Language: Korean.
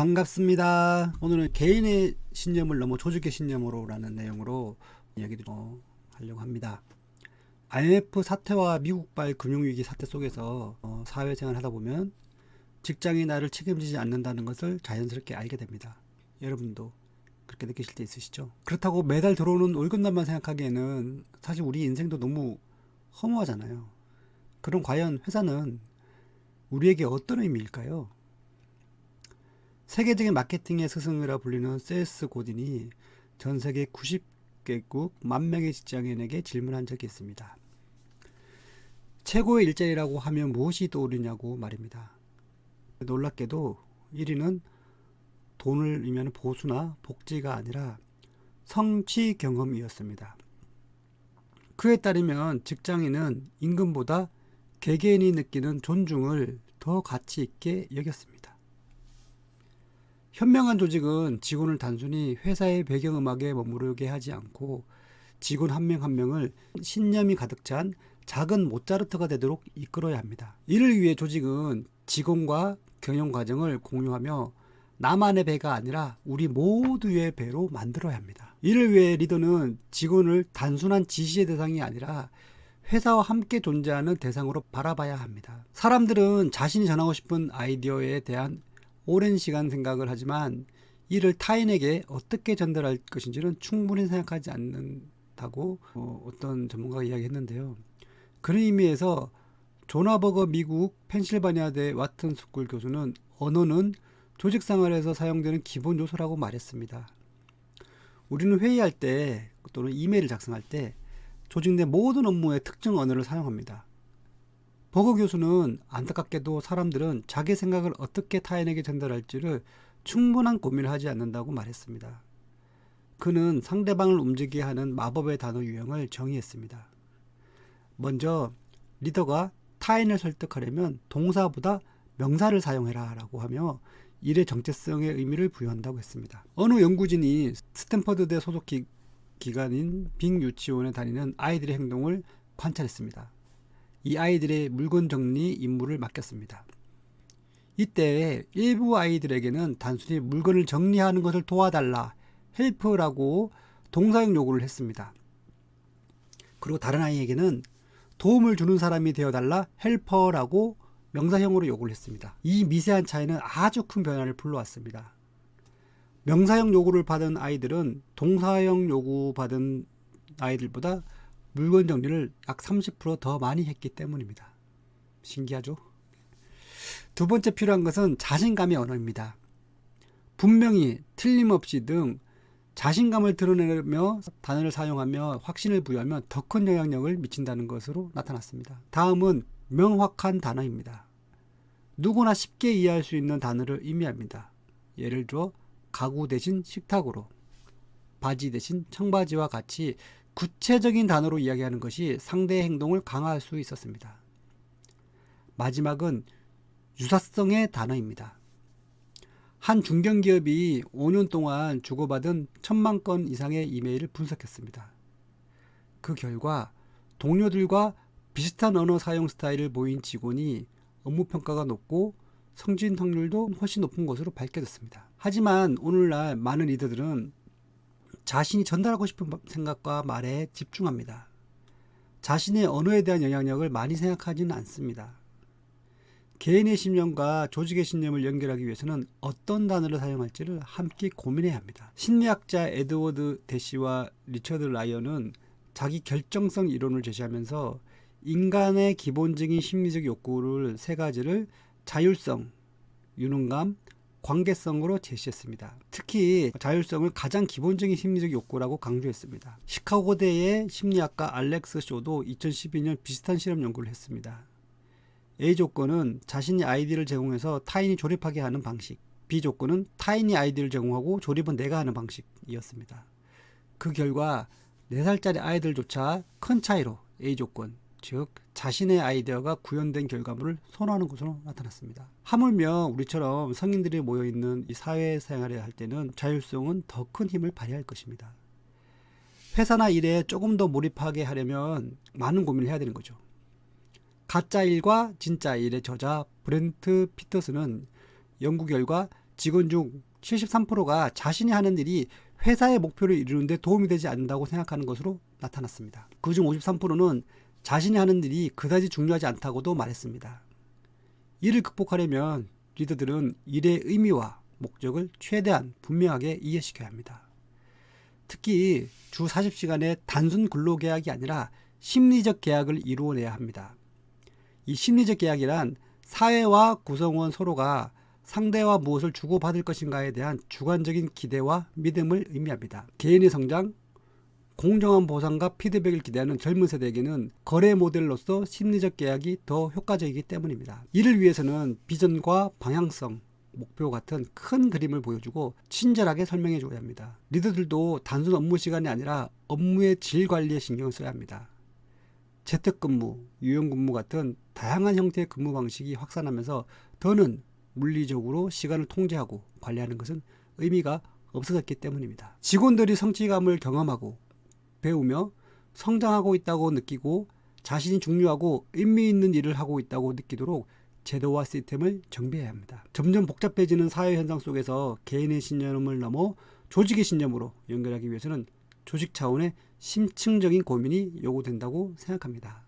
반갑습니다. 오늘은 개인의 신념을 넘어 조직의 신념으로 라는 내용으로 이야기를 하려고 합니다. IMF 사태와 미국발 금융위기 사태 속에서 사회생활을 하다 보면 직장이 나를 책임지지 않는다는 것을 자연스럽게 알게 됩니다. 여러분도 그렇게 느끼실 때 있으시죠? 그렇다고 매달 들어오는 월급날만 생각하기에는 사실 우리 인생도 너무 허무하잖아요. 그럼 과연 회사는 우리에게 어떤 의미일까요? 세계적인 마케팅의 스승이라 불리는 세스 고딘이 전 세계 90개국 10,000명의 직장인에게 질문한 적이 있습니다. 최고의 일자리라고 하면 무엇이 떠오르냐고 말입니다. 놀랍게도 1위는 돈을 의미하는 보수나 복지가 아니라 성취 경험이었습니다. 그에 따르면 직장인은 임금보다 개개인이 느끼는 존중을 더 가치 있게 여겼습니다. 현명한 조직은 직원을 단순히 회사의 배경음악에 머무르게 하지 않고 직원 한 명 한 명을 신념이 가득 찬 작은 모차르트가 되도록 이끌어야 합니다. 이를 위해 조직은 직원과 경영 과정을 공유하며 나만의 배가 아니라 우리 모두의 배로 만들어야 합니다. 이를 위해 리더는 직원을 단순한 지시의 대상이 아니라 회사와 함께 존재하는 대상으로 바라봐야 합니다. 사람들은 자신이 전하고 싶은 아이디어에 대한 오랜 시간 생각을 하지만 이를 타인에게 어떻게 전달할 것인지는 충분히 생각하지 않는다고 어떤 전문가가 이야기했는데요. 그런 의미에서 조나버거 미국 펜실바니아대 와튼 스쿨 교수는 언어는 조직 생활에서 사용되는 기본 요소라고 말했습니다. 우리는 회의할 때 또는 이메일을 작성할 때 조직 내 모든 업무에 특정 언어를 사용합니다. 버거 교수는 안타깝게도 사람들은 자기 생각을 어떻게 타인에게 전달할지를 충분한 고민을 하지 않는다고 말했습니다. 그는 상대방을 움직이게 하는 마법의 단어 유형을 정의했습니다. 먼저 리더가 타인을 설득하려면 동사보다 명사를 사용해라 라고 하며 일의 정체성의 의미를 부여한다고 했습니다. 어느 연구진이 스탠퍼드대 소속 기관인 빅 유치원에 다니는 아이들의 행동을 관찰했습니다. 이 아이들의 물건 정리 임무를 맡겼습니다. 이때 일부 아이들에게는 단순히 물건을 정리하는 것을 도와달라, 헬프라고 동사형 요구를 했습니다. 그리고 다른 아이에게는 도움을 주는 사람이 되어달라, 헬퍼라고 명사형으로 요구를 했습니다. 이 미세한 차이는 아주 큰 변화를 불러왔습니다. 명사형 요구를 받은 아이들은 동사형 요구 받은 아이들보다 물건 정리를 약 30% 더 많이 했기 때문입니다. 신기하죠? 두 번째 필요한 것은 자신감의 언어입니다. 분명히, 틀림없이 등 자신감을 드러내며 단어를 사용하며 확신을 부여하면 더 큰 영향력을 미친다는 것으로 나타났습니다. 다음은 명확한 단어입니다. 누구나 쉽게 이해할 수 있는 단어를 의미합니다. 예를 들어 가구 대신 식탁으로, 바지 대신 청바지와 같이 구체적인 단어로 이야기하는 것이 상대의 행동을 강화할 수 있었습니다. 마지막은 유사성의 단어입니다. 한 중견기업이 5년 동안 주고받은 1,000만 건 이상의 이메일을 분석했습니다. 그 결과 동료들과 비슷한 언어 사용 스타일을 보인 직원이 업무 평가가 높고 승진 확률도 훨씬 높은 것으로 밝혀졌습니다. 하지만 오늘날 많은 리더들은 자신이 전달하고 싶은 생각과 말에 집중합니다. 자신의 언어에 대한 영향력을 많이 생각하지는 않습니다. 개인의 신념과 조직의 신념을 연결하기 위해서는 어떤 단어를 사용할지를 함께 고민해야 합니다. 심리학자 에드워드 대시와 리처드 라이언은 자기 결정성 이론을 제시하면서 인간의 기본적인 심리적 욕구를 세 가지를 자율성, 유능감, 관계성으로 제시했습니다. 특히 자율성을 가장 기본적인 심리적 욕구라고 강조했습니다. 시카고대의 심리학가 알렉스 쇼도 2012년 비슷한 실험 연구를 했습니다. A 조건은 자신이 아이디를 제공해서 타인이 조립하게 하는 방식, B 조건은 타인이 아이디를 제공하고 조립은 내가 하는 방식이었습니다. 그 결과 4살짜리 아이들조차 큰 차이로 A 조건, 즉 자신의 아이디어가 구현된 결과물을 선호하는 것으로 나타났습니다. 하물며 우리처럼 성인들이 모여있는 이 사회생활을 할 때는 자율성은 더 큰 힘을 발휘할 것입니다. 회사나 일에 조금 더 몰입하게 하려면 많은 고민을 해야 되는 거죠. 가짜 일과 진짜 일의 저자 브렌트 피터스는 연구 결과 직원 중 73%가 자신이 하는 일이 회사의 목표를 이루는 데 도움이 되지 않는다고 생각하는 것으로 나타났습니다. 그중 53%는 자신이 하는 일이 그다지 중요하지 않다고도 말했습니다. 이를 극복하려면 리더들은 일의 의미와 목적을 최대한 분명하게 이해시켜야 합니다. 특히 주 40시간의 단순 근로계약이 아니라 심리적 계약을 이루어내야 합니다. 이 심리적 계약이란 사회와 구성원 서로가 상대와 무엇을 주고받을 것인가에 대한 주관적인 기대와 믿음을 의미합니다. 개인의 성장, 공정한 보상과 피드백을 기대하는 젊은 세대에게는 거래 모델로서 심리적 계약이 더 효과적이기 때문입니다. 이를 위해서는 비전과 방향성, 목표 같은 큰 그림을 보여주고 친절하게 설명해 줘야 합니다. 리더들도 단순 업무 시간이 아니라 업무의 질 관리에 신경을 써야 합니다. 재택근무, 유연근무 같은 다양한 형태의 근무 방식이 확산하면서 더는 물리적으로 시간을 통제하고 관리하는 것은 의미가 없어졌기 때문입니다. 직원들이 성취감을 경험하고 배우며 성장하고 있다고 느끼고 자신이 중요하고 의미 있는 일을 하고 있다고 느끼도록 제도와 시스템을 정비해야 합니다. 점점 복잡해지는 사회 현상 속에서 개인의 신념을 넘어 조직의 신념으로 연결하기 위해서는 조직 차원의 심층적인 고민이 요구된다고 생각합니다.